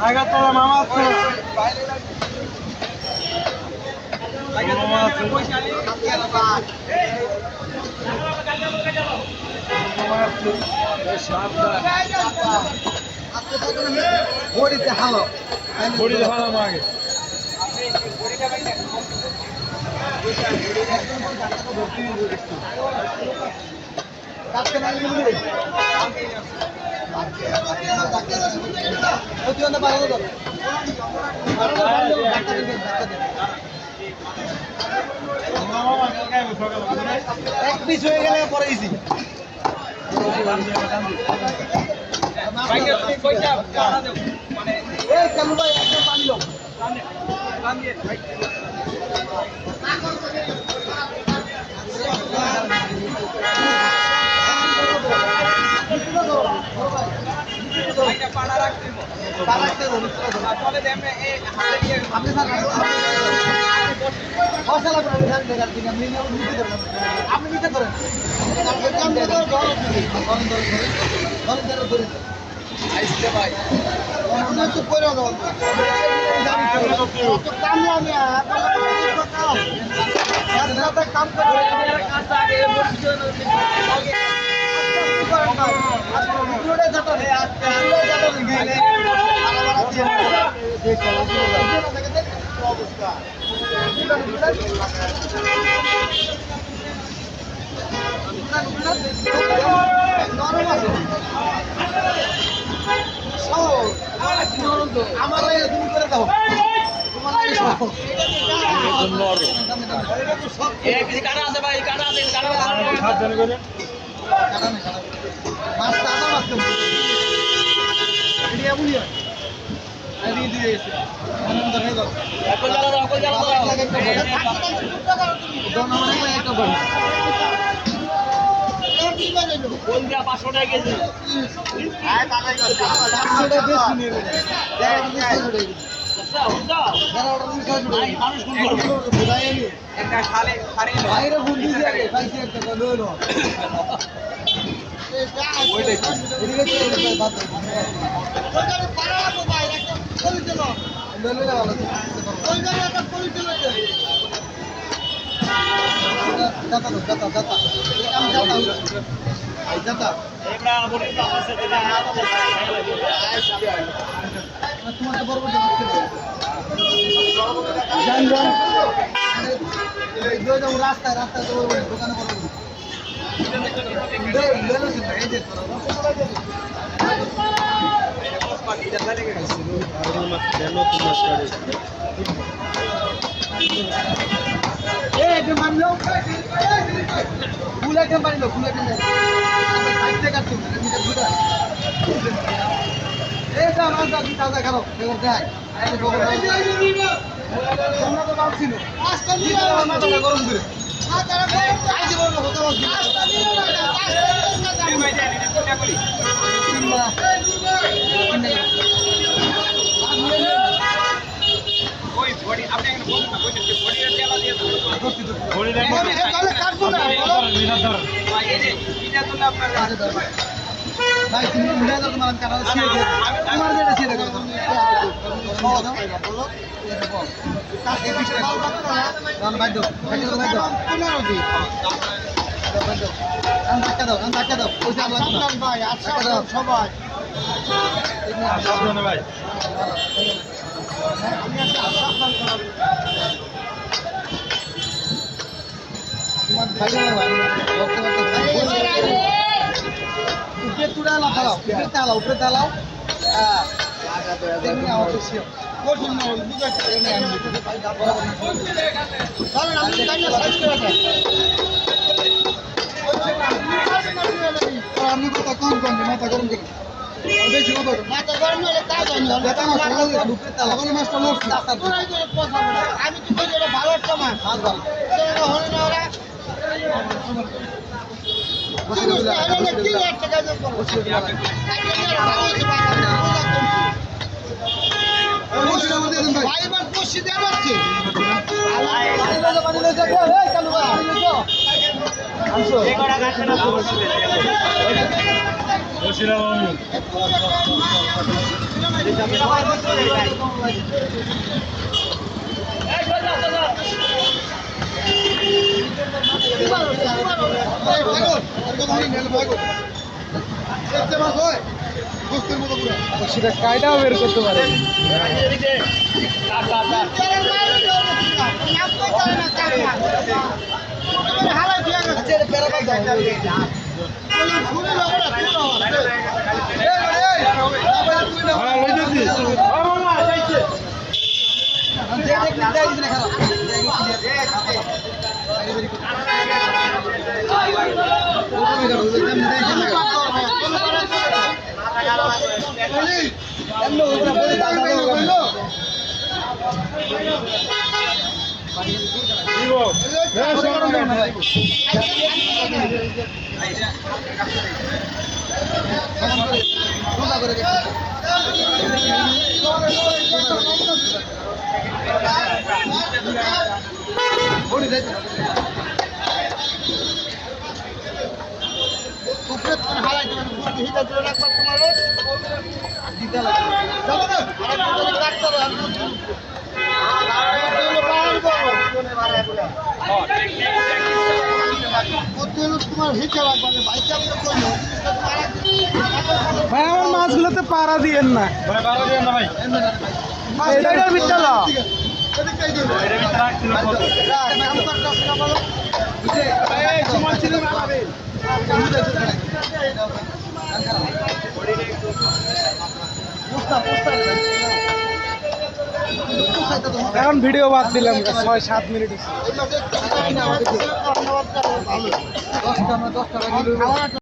আগাতলা মামা আছে মামা আছে বড়িতে হালো বড়িতে হালো আগে এক পিস হয়ে গেলে পরে দিছি আপনি নিতে করেন ভাই কাম অবস্থা আমার তুমি করে দাও রাস্তায় রাস্তায় দোকানে ফুল আইটেম বানিল ফুল আইটেম এইটা আমার দাদি তাজা খারাপ দেখ ছিল গরম করে ভাই তুমি উড়ে যাও তোমার কাটা ছিঁড়ে দিও আমার যেটা ছিঁড়ে দাও কাকে পিছনে বল পাত্র না দাও ভাই দাও ভাই দাও আন ধাক্কা দাও পয়সা লাগবে ভাই আচ্ছা সবাই সাবধানে ভাই আমি আজকে সাবধান করাবো তোমার ভাই উপরে তুড়া লাফাও উপরে তালাও হ্যাঁ দেখুন আমার তো শিও কোন না বুঝাচ্ছি আমি কাইনা সাইজ করে দেন আমি কথা কম মাথা গরম করে বেশি মাথা গরম হলে তা জানি এটা না সকালে উপরে তালা কোন মাছটা লড়ছে তোরাই করে পয়সা আমি তো কই এটা ভালো একটা মাছ ভালো এটা হলো না ওরা বসিরা মামু সেটা কায়দাও বের করতে পারে হ্যাঁ লইতেছি ও মামা যাইছে দিব হ্যাঁ সরকার তোমার হিচে লাগবে ভাইটা করলো ভাই আমার মাছগুলোতে পাড়া দিয়েন না ভাই ভালো দিন না ভাই এটার ভিতরে দাও। এটা ভিতরে রাখছিল কত এই সুমন ছিল মারাবে এখন ভিডিও বাদ দিলাম 6-7 মিনিট ভালো 10 টাকা